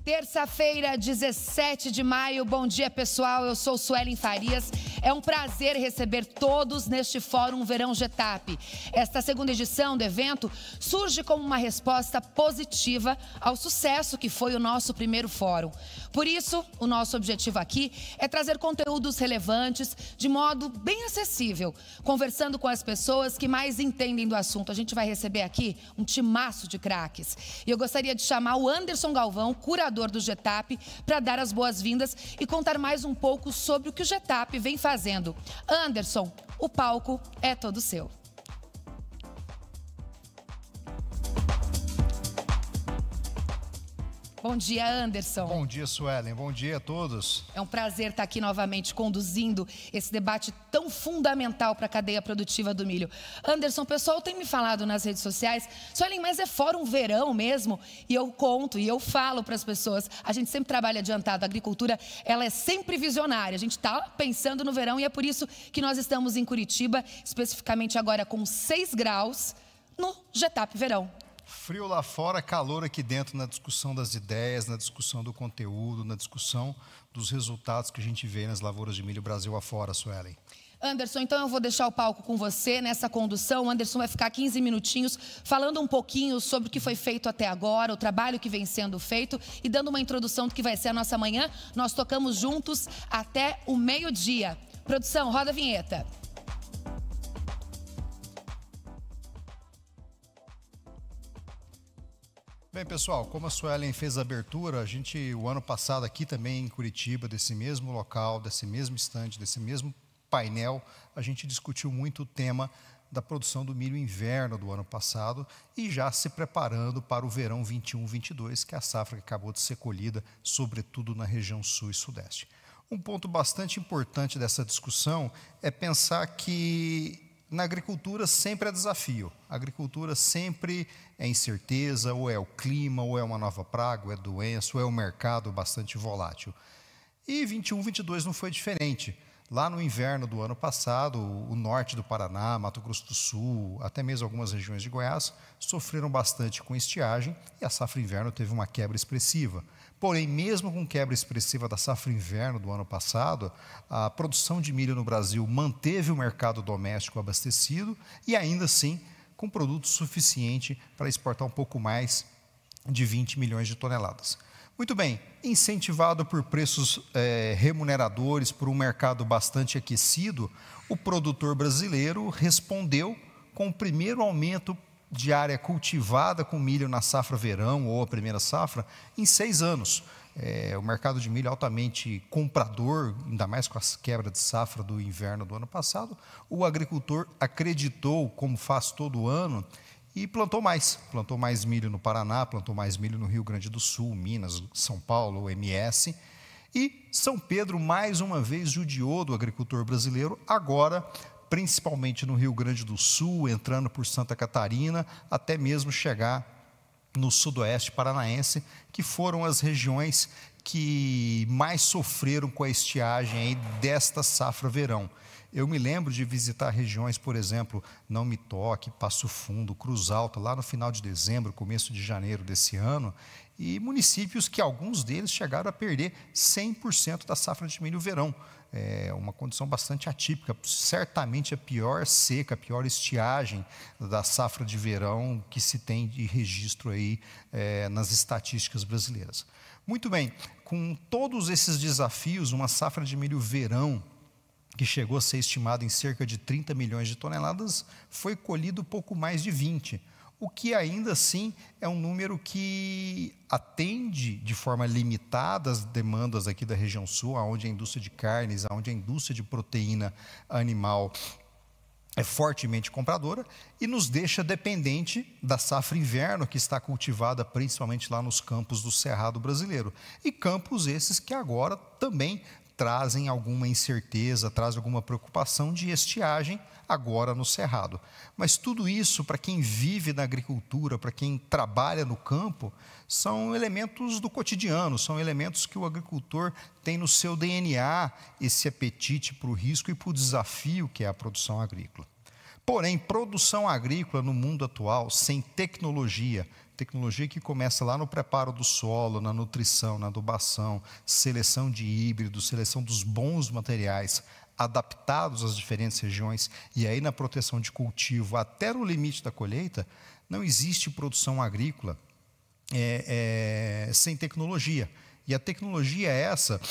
Terça-feira, 17 de maio. Bom dia, pessoal. Eu sou Suelen Farias. É um prazer receber todos neste Fórum Verão Getap. Esta segunda edição do evento surge como uma resposta positiva ao sucesso que foi o nosso primeiro fórum. Por isso, o nosso objetivo aqui é trazer conteúdos relevantes de modo bem acessível, conversando com as pessoas que mais entendem do assunto. A gente vai receber aqui um timaço de craques. E eu gostaria de chamar o Anderson Galvão, curador do Getap, para dar as boas-vindas e contar mais um pouco sobre o que o Getap vem fazendo. Anderson, o palco é todo seu. Bom dia, Anderson. Bom dia, Suelen. Bom dia a todos. É um prazer estar aqui novamente conduzindo esse debate tão fundamental para a cadeia produtiva do milho. Anderson, o pessoal tem me falado nas redes sociais, Suelen, mas é fórum verão mesmo? E eu conto e eu falo para as pessoas, a gente sempre trabalha adiantado, a agricultura ela é sempre visionária, a gente está pensando no verão e é por isso que nós estamos em Curitiba, especificamente agora com 6 graus no Getap Verão. Frio lá fora, calor aqui dentro na discussão das ideias, na discussão do conteúdo, na discussão dos resultados que a gente vê nas lavouras de milho Brasil afora, Suelen. Anderson, então eu vou deixar o palco com você nessa condução. O Anderson vai ficar 15 minutinhos falando um pouquinho sobre o que foi feito até agora, o trabalho que vem sendo feito e dando uma introdução do que vai ser a nossa manhã. Nós tocamos juntos até o meio-dia. Produção, roda a vinheta. Bem, pessoal, como a Suelen fez a abertura, a gente, o ano passado aqui também em Curitiba, desse mesmo local, desse mesmo estande, desse mesmo painel, a gente discutiu muito o tema da produção do milho inverno do ano passado e já se preparando para o verão 21-22, que é a safra que acabou de ser colhida, sobretudo na região sul e sudeste. Um ponto bastante importante dessa discussão é pensar que na agricultura sempre é desafio. A agricultura sempre é incerteza, ou é o clima, ou é uma nova praga, ou é doença, ou é o mercado bastante volátil. E 21-22 não foi diferente. Lá no inverno do ano passado, o norte do Paraná, Mato Grosso do Sul, até mesmo algumas regiões de Goiás, sofreram bastante com estiagem e a safra inverno teve uma quebra expressiva. Porém, mesmo com quebra expressiva da safra inverno do ano passado, a produção de milho no Brasil manteve o mercado doméstico abastecido e ainda assim com produto suficiente para exportar um pouco mais de 20 milhões de toneladas. Muito bem, incentivado por preços remuneradores, por um mercado bastante aquecido, o produtor brasileiro respondeu com o primeiro aumento de área cultivada com milho na safra verão ou a primeira safra em 6 anos. O mercado de milho é altamente comprador, ainda mais com a quebra de safra do inverno do ano passado. O agricultor acreditou, como faz todo ano, e plantou mais milho no Paraná, plantou mais milho no Rio Grande do Sul, Minas, São Paulo, MS. E São Pedro, mais uma vez, judiou do agricultor brasileiro, agora principalmente no Rio Grande do Sul, entrando por Santa Catarina, até mesmo chegar no sudoeste paranaense, que foram as regiões que mais sofreram com a estiagem aí desta safra verão. Eu me lembro de visitar regiões, por exemplo, Não Me Toque, Passo Fundo, Cruz Alta, lá no final de dezembro, começo de janeiro desse ano, e municípios que alguns deles chegaram a perder 100% da safra de milho verão. É uma condição bastante atípica, certamente a pior seca, a pior estiagem da safra de verão que se tem de registro aí nas estatísticas brasileiras. Muito bem, com todos esses desafios, uma safra de milho verão que chegou a ser estimada em cerca de 30 milhões de toneladas, foi colhido pouco mais de 20, o que ainda assim é um número que atende de forma limitada as demandas aqui da região sul, onde a indústria de carnes, onde a indústria de proteína animal é fortemente compradora e nos deixa dependente da safra inverno que está cultivada principalmente lá nos campos do Cerrado brasileiro. E campos esses que agora também trazem alguma incerteza, trazem alguma preocupação de estiagem agora no Cerrado. Mas tudo isso, para quem vive na agricultura, para quem trabalha no campo, são elementos do cotidiano, são elementos que o agricultor tem no seu DNA, esse apetite para o risco e para o desafio que é a produção agrícola. Porém, produção agrícola no mundo atual, sem tecnologia que começa lá no preparo do solo, na nutrição, na adubação, seleção de híbridos, seleção dos bons materiais, adaptados às diferentes regiões, e aí na proteção de cultivo, até no limite da colheita, não existe produção agrícola sem tecnologia. E a tecnologia é essa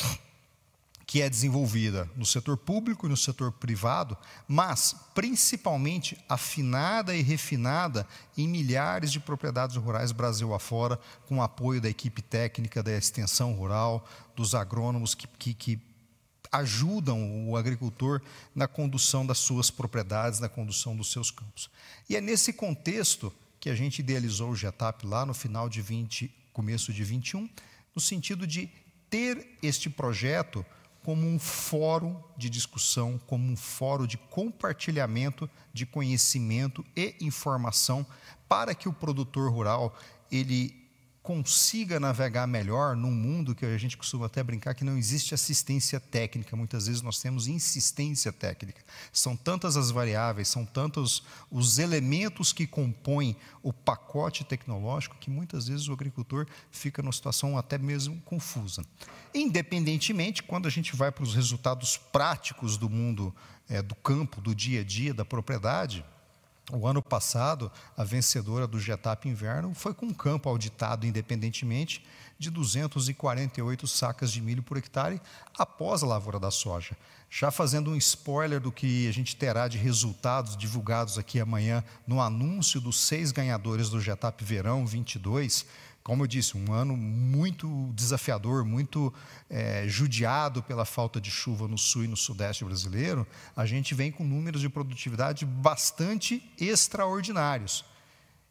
que é desenvolvida no setor público e no setor privado, mas principalmente afinada e refinada em milhares de propriedades rurais Brasil afora, com o apoio da equipe técnica da extensão rural, dos agrônomos que ajudam o agricultor na condução das suas propriedades, na condução dos seus campos. E é nesse contexto que a gente idealizou o GETAP lá no final de 20, começo de 21, no sentido de ter este projeto como um fórum de discussão, como um fórum de compartilhamento de conhecimento e informação para que o produtor rural ele consiga navegar melhor num mundo que a gente costuma até brincar que não existe assistência técnica. Muitas vezes nós temos insistência técnica. São tantas as variáveis, são tantos os elementos que compõem o pacote tecnológico que muitas vezes o agricultor fica numa situação até mesmo confusa. Independentemente, quando a gente vai para os resultados práticos do mundo, do campo, do dia a dia, da propriedade, o ano passado, a vencedora do GETAP Inverno foi com um campo auditado independentemente de 248 sacas de milho por hectare após a lavoura da soja. Já fazendo um spoiler do que a gente terá de resultados divulgados aqui amanhã no anúncio dos 6 ganhadores do GETAP Verão 22, como eu disse, um ano muito desafiador, muito judiado pela falta de chuva no sul e no sudeste brasileiro, a gente vem com números de produtividade bastante extraordinários.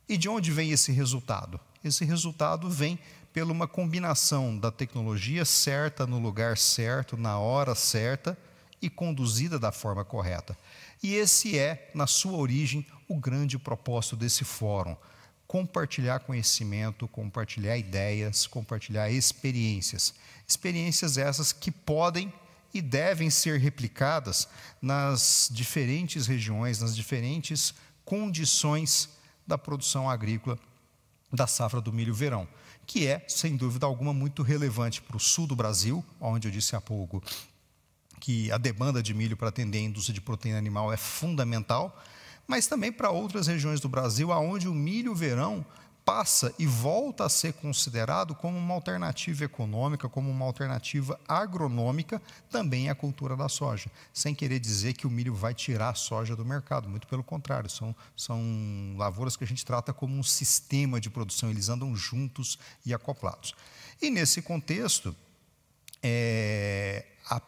E de onde vem esse resultado? Esse resultado vem pela uma combinação da tecnologia certa, no lugar certo, na hora certa e conduzida da forma correta. E esse é, na sua origem, o grande propósito desse fórum. Compartilhar conhecimento, compartilhar ideias, compartilhar experiências. Experiências essas que podem e devem ser replicadas nas diferentes regiões, nas diferentes condições da produção agrícola da safra do milho verão, que é, sem dúvida alguma, muito relevante para o sul do Brasil, onde eu disse há pouco que a demanda de milho para atender a indústria de proteína animal é fundamental, mas também para outras regiões do Brasil, onde o milho verão passa e volta a ser considerado como uma alternativa econômica, como uma alternativa agronômica também à cultura da soja. Sem querer dizer que o milho vai tirar a soja do mercado, muito pelo contrário, são lavouras que a gente trata como um sistema de produção, eles andam juntos e acoplados. E nesse contexto, a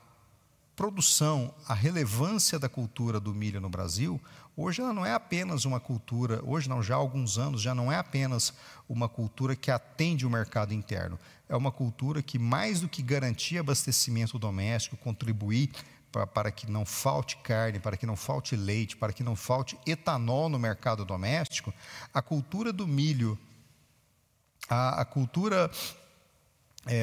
produção, a relevância da cultura do milho no Brasil, hoje ela não é apenas uma cultura, hoje não, já há alguns anos, já não é apenas uma cultura que atende o mercado interno. É uma cultura que, mais do que garantir abastecimento doméstico, contribuir para que não falte carne, para que não falte leite, para que não falte etanol no mercado doméstico, a cultura do milho, a cultura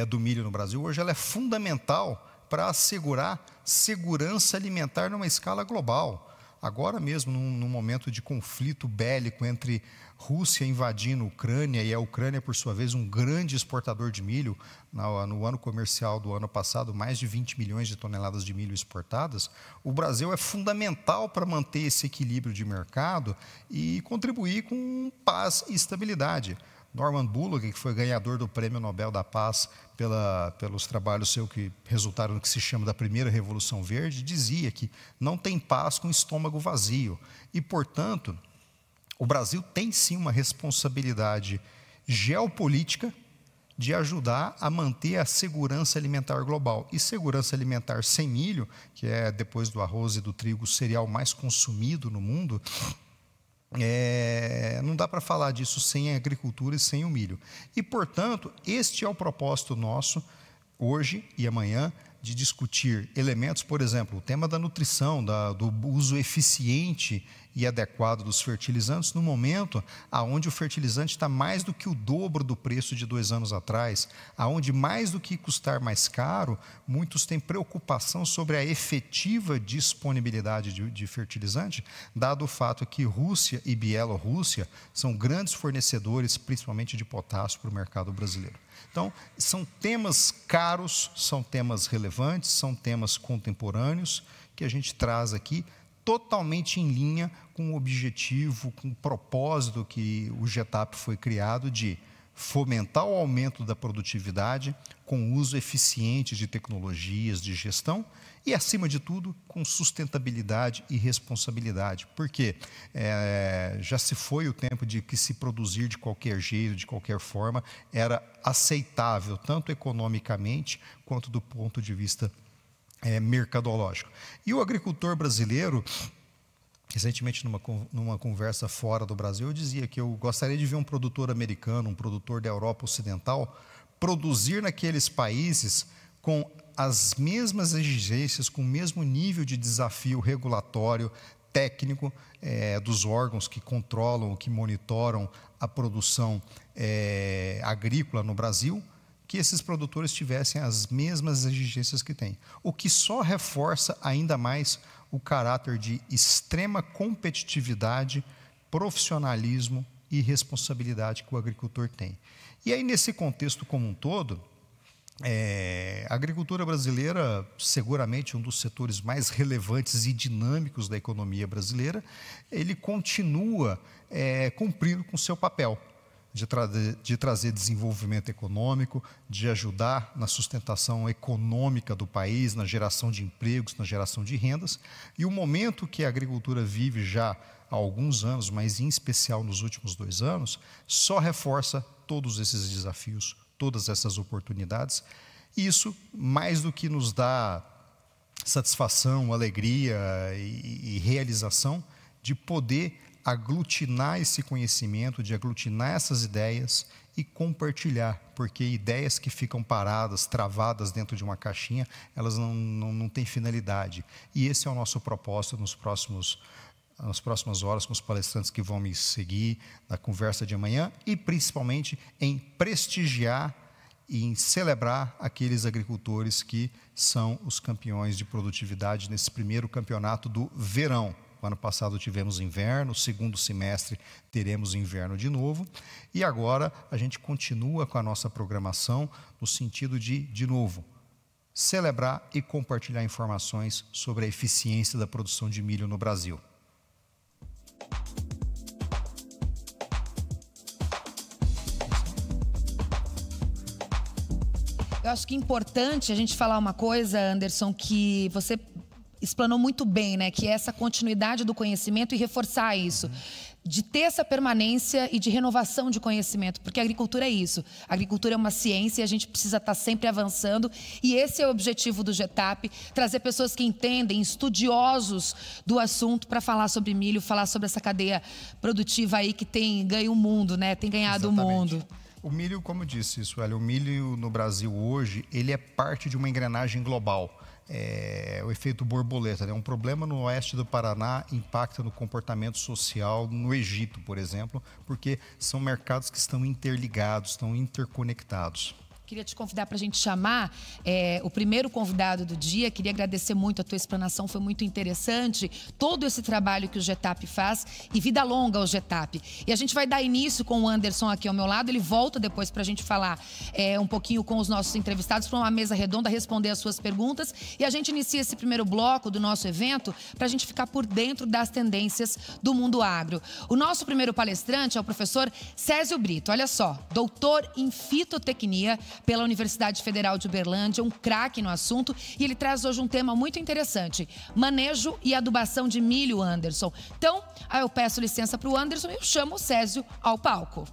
do milho no Brasil, hoje ela é fundamental para assegurar segurança alimentar numa escala global. Agora mesmo, num momento de conflito bélico entre Rússia invadindo a Ucrânia, e a Ucrânia, por sua vez, um grande exportador de milho, no ano comercial do ano passado, mais de 20 milhões de toneladas de milho exportadas, o Brasil é fundamental para manter esse equilíbrio de mercado e contribuir com paz e estabilidade. Norman Bullock, que foi ganhador do Prêmio Nobel da Paz pelos trabalhos seus que resultaram no que se chama da primeira Revolução Verde, dizia que não tem paz com o estômago vazio. E, portanto, o Brasil tem sim uma responsabilidade geopolítica de ajudar a manter a segurança alimentar global. E segurança alimentar sem milho, que é, depois do arroz e do trigo, o cereal mais consumido no mundo, não dá para falar disso sem a agricultura e sem o milho. E, portanto, este é o propósito nosso, hoje e amanhã, de discutir elementos, por exemplo, o tema da nutrição, do uso eficiente e adequado dos fertilizantes, no momento onde o fertilizante está mais do que o dobro do preço de 2 anos atrás, onde mais do que custar mais caro, muitos têm preocupação sobre a efetiva disponibilidade de fertilizante, dado o fato que Rússia e Bielorrússia são grandes fornecedores, principalmente de potássio, para o mercado brasileiro. Então, são temas caros, são temas relevantes, são temas contemporâneos que a gente traz aqui, totalmente em linha com o objetivo, com o propósito que o GETAP foi criado de fomentar o aumento da produtividade com o uso eficiente de tecnologias de gestão e, acima de tudo, com sustentabilidade e responsabilidade. Porque já se foi o tempo de que se produzir de qualquer jeito, de qualquer forma, era aceitável, tanto economicamente quanto do ponto de vista mercadológico. E o agricultor brasileiro, recentemente numa conversa fora do Brasil, eu dizia que eu gostaria de ver um produtor americano, um produtor da Europa Ocidental, produzir naqueles países com as mesmas exigências, com o mesmo nível de desafio regulatório, técnico, dos órgãos que controlam, que monitoram a produção agrícola no Brasil, que esses produtores tivessem as mesmas exigências que têm. O que só reforça ainda mais o caráter de extrema competitividade, profissionalismo e responsabilidade que o agricultor tem. E aí, nesse contexto como um todo, a agricultura brasileira, seguramente um dos setores mais relevantes e dinâmicos da economia brasileira, ele continua cumprindo com o seu papel de trazer desenvolvimento econômico, de ajudar na sustentação econômica do país, na geração de empregos, na geração de rendas. E o momento que a agricultura vive já há alguns anos, mas em especial nos últimos 2 anos, só reforça todos esses desafios, todas essas oportunidades. E isso, mais do que nos dá satisfação, alegria e realização de poder aglutinar esse conhecimento, de aglutinar essas ideias e compartilhar, porque ideias que ficam paradas, travadas dentro de uma caixinha, elas não têm finalidade. E esse é o nosso propósito nas próximas horas, com os palestrantes que vão me seguir na conversa de amanhã, e principalmente em prestigiar e em celebrar aqueles agricultores que são os campeões de produtividade nesse primeiro campeonato do verão. Ano passado tivemos inverno, segundo semestre teremos inverno de novo, e agora a gente continua com a nossa programação no sentido de novo, celebrar e compartilhar informações sobre a eficiência da produção de milho no Brasil. Eu acho que é importante a gente falar uma coisa, Anderson, que você explanou muito bem, né? Que é essa continuidade do conhecimento e reforçar isso. De ter essa permanência e de renovação de conhecimento, porque a agricultura é isso. A agricultura é uma ciência e a gente precisa estar sempre avançando. E esse é o objetivo do GETAP, trazer pessoas que entendem, estudiosos do assunto, para falar sobre milho, falar sobre essa cadeia produtiva aí que tem ganho o mundo, né? Tem ganhado Exatamente. O mundo. O milho, como disse, Sueli, o milho no Brasil hoje, ele é parte de uma engrenagem global. O efeito borboleta, né? Um problema no oeste do Paraná impacta no comportamento social no Egito, por exemplo, porque são mercados que estão interligados, estão interconectados. Queria te convidar para a gente chamar o primeiro convidado do dia. Queria agradecer muito a tua explanação, foi muito interessante. Todo esse trabalho que o GETAP faz e vida longa ao GETAP. E a gente vai dar início com o Anderson aqui ao meu lado. Ele volta depois para a gente falar um pouquinho com os nossos entrevistados para uma mesa redonda, responder as suas perguntas. E a gente inicia esse primeiro bloco do nosso evento para a gente ficar por dentro das tendências do mundo agro. O nosso primeiro palestrante é o professor Césio Brito. Olha só, doutor em fitotecnia pela Universidade Federal de Uberlândia, um craque no assunto, e ele traz hoje um tema muito interessante: manejo e adubação de milho, Anderson. Então, eu peço licença para o Anderson e eu chamo o Césio ao palco.